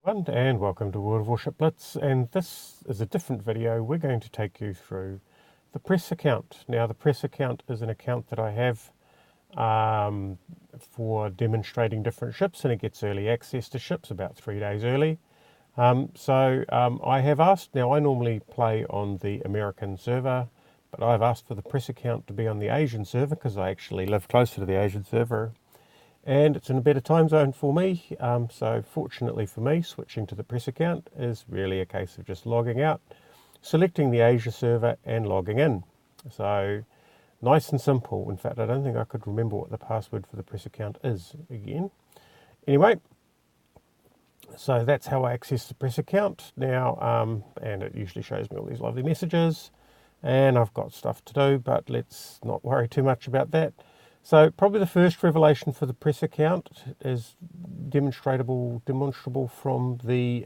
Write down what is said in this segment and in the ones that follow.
And welcome to World of Warship Blitz, and this is a different video. We're going to take you through the press account. Now the press account is an account that I have for demonstrating different ships, and it gets early access to ships about 3 days early. I have asked, now I normally play on the American server, but I've asked for the press account to be on the Asian server because I actually live closer to the Asian server. And it's in a better time zone for me, so fortunately for me, switching to the press account is really a case of just logging out, selecting the Asia server and logging in. So nice and simple. In fact, I don't think I could remember what the password for the press account is again. Anyway, so that's how I access the press account now, and it usually shows me all these lovely messages, and I've got stuff to do, but let's not worry too much about that. So probably the first revelation for the press account is demonstrable from the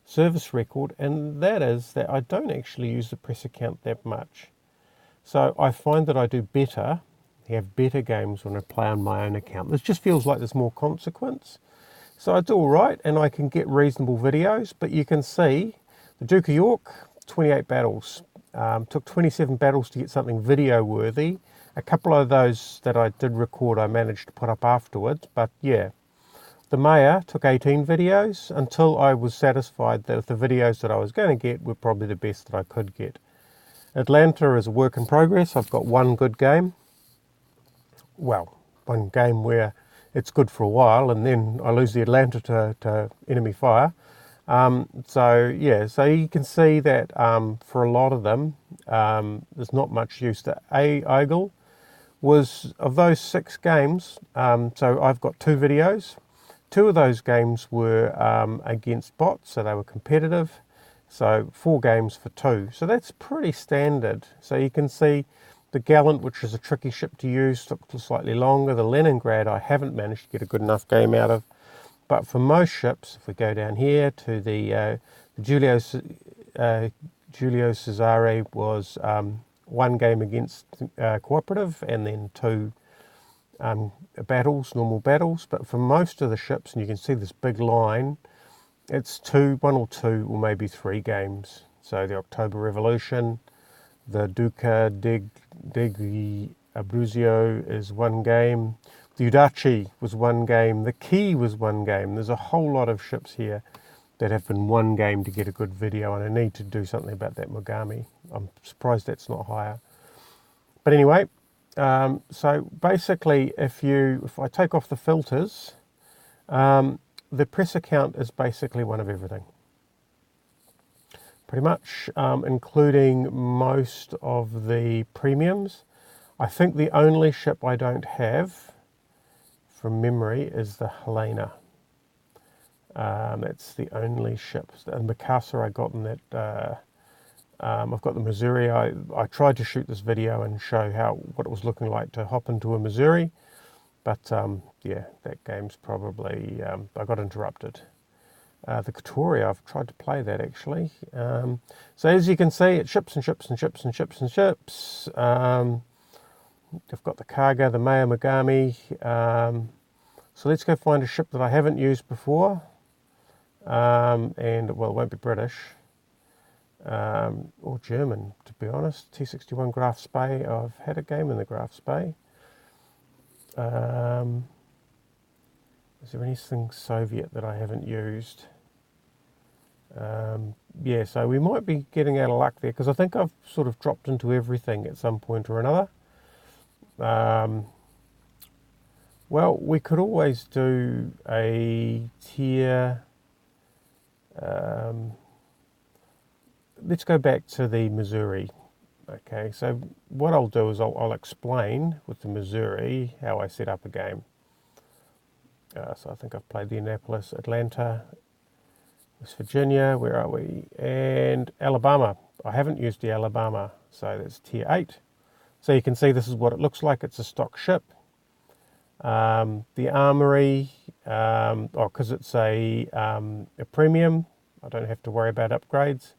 service record, and that is that I don't actually use the press account that much. So I find that I do better, have better games when I play on my own account. This just feels like there's more consequence. So I do all right, and I can get reasonable videos, but you can see the Duke of York, 28 battles. Took 27 battles to get something video worthy. A couple of those that I did record I managed to put up afterwards, but yeah. The Mayor took 18 videos until I was satisfied that the videos that I was going to get were probably the best that I could get. Atlanta is a work in progress. I've got one good game. Well, one game where it's good for a while and then I lose the Atlanta to enemy fire. So you can see that for a lot of them, there's not much use. The Eagle was, of those 6 games, so I've got 2 videos. 2 of those games were against bots, so they were competitive. So 4 games for 2. So that's pretty standard. So you can see the Gallant, which is a tricky ship to use, took slightly longer. The Leningrad I haven't managed to get a good enough game out of. But for most ships, if we go down here to the Giulio Cesare was 1 game against cooperative and then 2 battles, normal battles. But for most of the ships, and you can see this big line, it's 1 or 2 or maybe 3 games. So the October Revolution, the Duca degli Abruzzo is 1 game. The Udachi was 1 game. The Key was 1 game. There's a whole lot of ships here that have been 1 game to get a good video, and I need to do something about that Mogami. I'm surprised that's not higher. But anyway, so basically if I take off the filters, the press account is basically one of everything. Pretty much, including most of the premiums. I think the only ship I don't have from memory is the Helena. That's the only ship. The Mikasa I got in that. I've got the Missouri. I tried to shoot this video and show what it was looking like to hop into a Missouri, but yeah, that game's probably I got interrupted. The Katoria, I've tried to play that actually. So as you can see, it's ships and ships and ships and ships and ships. I've got the Kaga, the Maya Mogami. So let's go find a ship that I haven't used before. And well, it won't be British or German, to be honest. T61 Graf Spee. I've had a game in the Graf Spee. Is there anything Soviet that I haven't used? Yeah, so we might be getting out of luck there because I think I've sort of dropped into everything at some point or another. Well, we could always do a tier. Let's go back to the Missouri. Okay, so what I'll do is I'll explain with the Missouri how I set up a game. So I think I've played the Annapolis, Atlanta, West Virginia, where are we? And Alabama. I haven't used the Alabama, so that's tier 8. So you can see this is what it looks like. It's a stock ship. The Armory, because it's a premium, I don't have to worry about upgrades.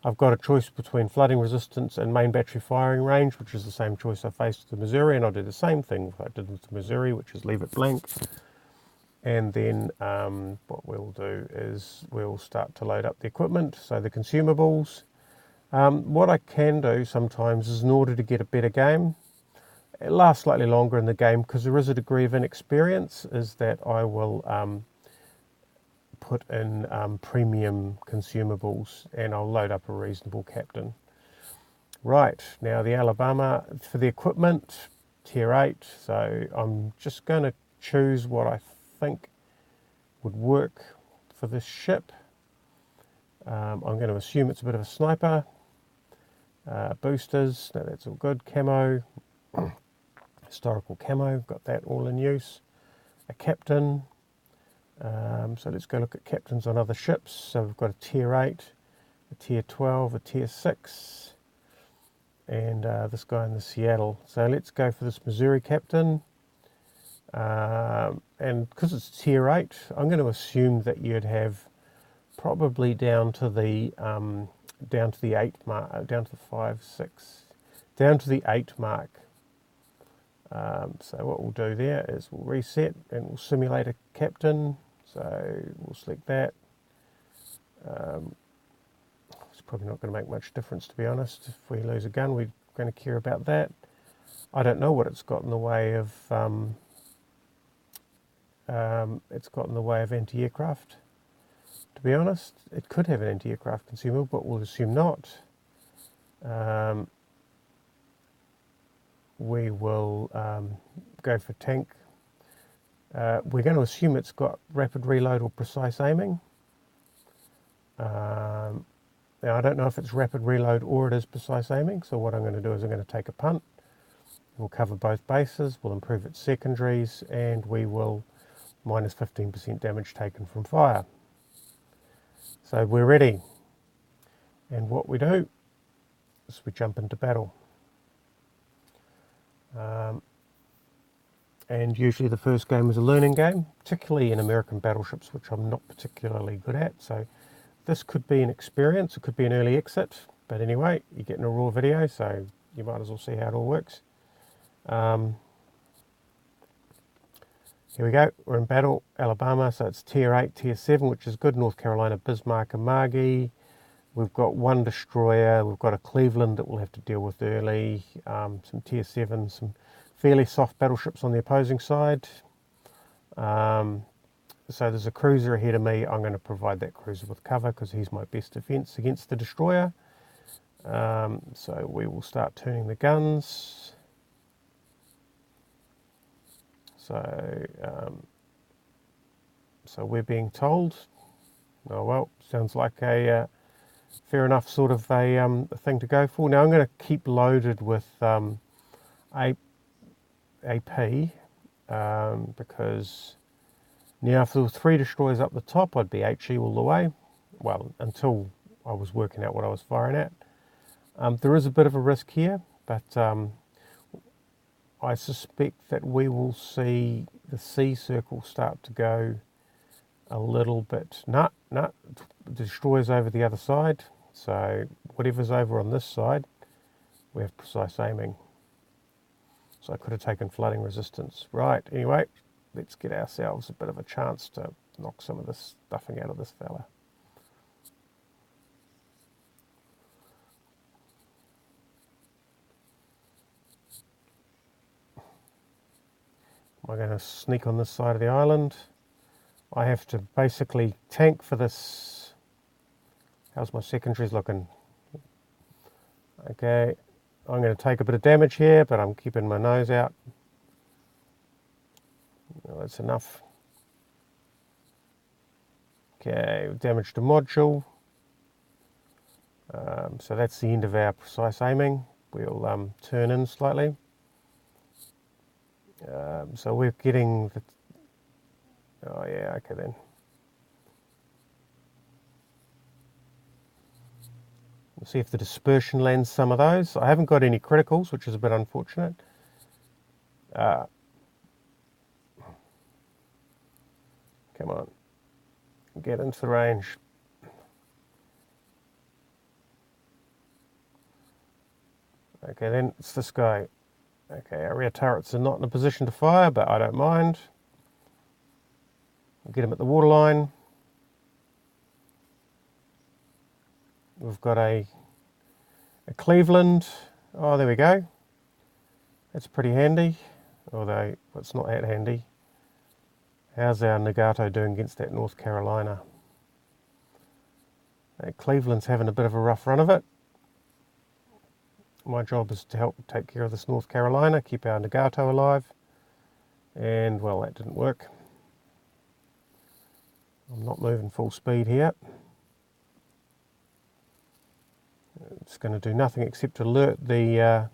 I've got a choice between flooding resistance and main battery firing range, which is the same choice I faced with the Missouri, and I'll do the same thing I did with the Missouri, which is leave it blank. And then what we'll do is we'll start to load up the equipment, so the consumables. What I can do sometimes is, in order to get a better game, it lasts slightly longer in the game because there is a degree of inexperience, is that I will put in premium consumables, and I'll load up a reasonable captain. Right, now the Alabama, for the equipment, tier 8, so I'm just going to choose what I think would work for this ship. I'm going to assume it's a bit of a sniper. Boosters, no, that's all good. Camo, historical camo, got that all in use. A captain, so let's go look at captains on other ships. So we've got a tier 8, a tier 12, a tier 6, and this guy in the Seattle. So let's go for this Missouri captain. And because it's tier 8, I'm going to assume that you'd have probably down to the 8 mark, down to the 5, 6, down to the 8 mark. So what we'll do there is we'll reset and we'll simulate a captain. So we'll select that. It's probably not going to make much difference, to be honest. If we lose a gun, we're going to care about that. I don't know what it's got in the way of. It's got in the way of anti-aircraft. To be honest, it could have an anti-aircraft consumable, but we'll assume not. We will go for tank. We're going to assume it's got rapid reload or precise aiming. Now I don't know if it's rapid reload or it is precise aiming, so what I'm going to do is I'm going to take a punt. We'll cover both bases, we'll improve its secondaries, and we will minus 15% damage taken from fire. So we're ready. And what we do is we jump into battle. And usually the first game is a learning game, particularly in American battleships, which I'm not particularly good at. So this could be an experience, it could be an early exit, but anyway, you're getting a raw video, so you might as well see how it all works. Here we go, we're in battle, Alabama, so it's tier 8, tier 7, which is good. North Carolina, Bismarck and Margee. We've got one destroyer, we've got a Cleveland that we'll have to deal with early, some tier 7, some fairly soft battleships on the opposing side. So there's a cruiser ahead of me. I'm going to provide that cruiser with cover because he's my best defence against the destroyer. So we will start turning the guns. So we're being told, oh well, sounds like a fair enough sort of a thing to go for. Now I'm going to keep loaded with AP because now if there were 3 destroyers up the top, I'd be HE all the way. Well, until I was working out what I was firing at. There is a bit of a risk here, but I suspect that we will see the C circle start to go a little bit. The destroyers over the other side. So whatever's over on this side, we have precise aiming. So I could have taken flooding resistance. Right, anyway, let's get ourselves a bit of a chance to knock some of this stuffing out of this fella. Am I going to sneak on this side of the island? I have to basically tank for this. How's my secondaries looking? Okay, I'm going to take a bit of damage here, but I'm keeping my nose out. Well, that's enough. Okay, damage to module. So that's the end of our precise aiming. We'll turn in slightly. So we're getting the... Oh yeah, okay then. We'll see if the dispersion lands some of those. I haven't got any criticals, which is a bit unfortunate. Come on. Get into the range. Okay, then it's this guy. Okay, our rear turrets are not in a position to fire, but I don't mind. We'll get him at the waterline. We've got a Cleveland. Oh, there we go. That's pretty handy, although it's not that handy. How's our Nagato doing against that North Carolina? Cleveland's having a bit of a rough run of it. My job is to help take care of this North Carolina, keep our Nagato alive. And, well, that didn't work. I'm not moving full speed here. It's going to do nothing except alert the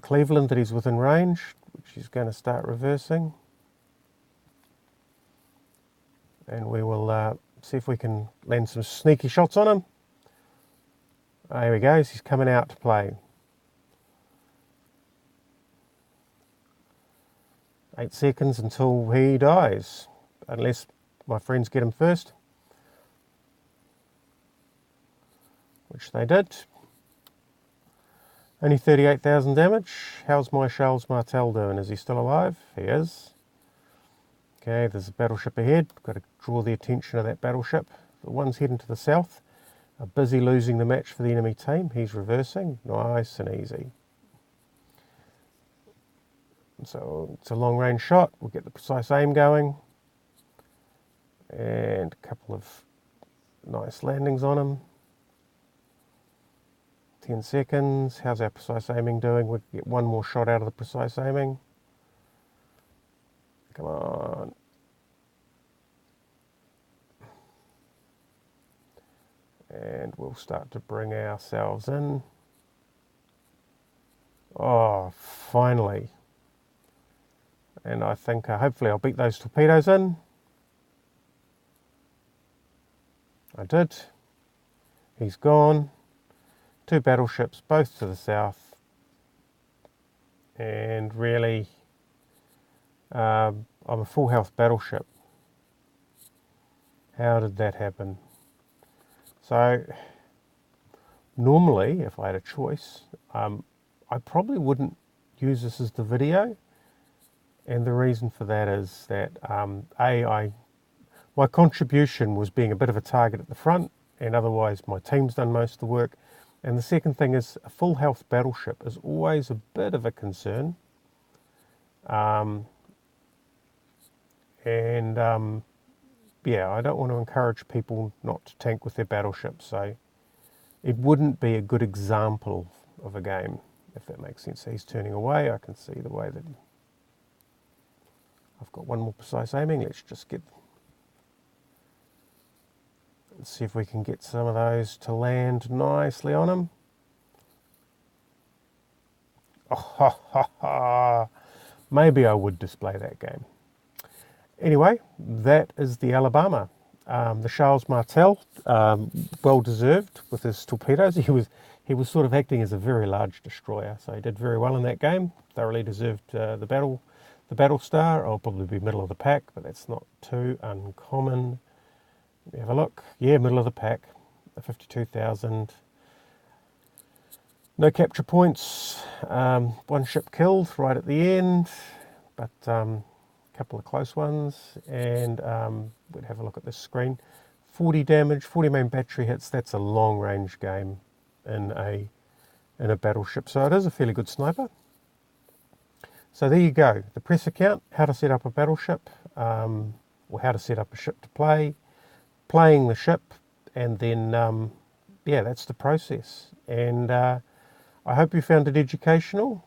Cleveland that he's within range, which he's going to start reversing. And we will see if we can land some sneaky shots on him. There he goes, he's coming out to play. 8 seconds until he dies, unless my friends get him first, which they did. Only 38,000 damage. How's my Charles Martel doing? Is he still alive? He is. Okay, there's a battleship ahead. Got to draw the attention of that battleship. The ones heading to the south are busy losing the match for the enemy team. He's reversing. Nice and easy. So it's a long range shot. We'll get the precise aim going. And a couple of nice landings on him. 10 seconds. How's our precise aiming doing? We'll get one more shot out of the precise aiming. Come on. And we'll start to bring ourselves in. Oh, finally. And I think hopefully I'll beat those torpedoes in. I did. He's gone. 2 battleships, both to the south. And really, I'm a full health battleship. How did that happen? So, normally, if I had a choice, I probably wouldn't use this as the video. And the reason for that is that, my contribution was being a bit of a target at the front, and otherwise my team's done most of the work. And the second thing is, a full health battleship is always a bit of a concern. Yeah, I don't want to encourage people not to tank with their battleships, so it wouldn't be a good example of a game, if that makes sense. So he's turning away. I can see the way that I've got one more precise aiming. Let's just let's see if we can get some of those to land nicely on him. Oh, ha, ha, ha. Maybe I would display that game. Anyway, that is the Alabama. The Charles Martel, well deserved with his torpedoes. He was sort of acting as a very large destroyer, so he did very well in that game. Thoroughly deserved the battle star. I'll probably be middle of the pack, but that's not too uncommon. Let me have a look. Yeah, middle of the pack. 52,000. No capture points. One ship killed right at the end, but couple of close ones, and we'd have a look at this screen. 40 damage, 40 main battery hits. That's a long range game in a battleship, so it is a fairly good sniper. So there you go, the press account, how to set up a battleship, or how to set up a ship to play, playing the ship, and then yeah, that's the process. And I hope you found it educational.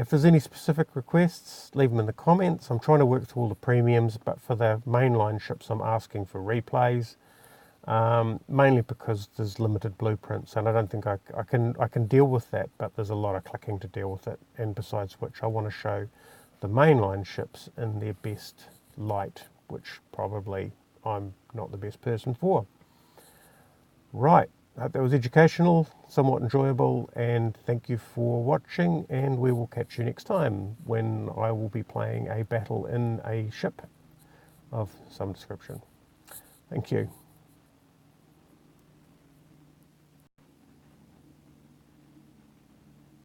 If there's any specific requests, leave them in the comments. I'm trying to work through all the premiums, but for the mainline ships, I'm asking for replays, mainly because there's limited blueprints, and I don't think I can deal with that. But there's a lot of clicking to deal with it, and besides which, I want to show the mainline ships in their best light, which probably I'm not the best person for. Right. I hope that was educational, somewhat enjoyable, and thank you for watching, and we will catch you next time when I will be playing a battle in a ship of some description. Thank you.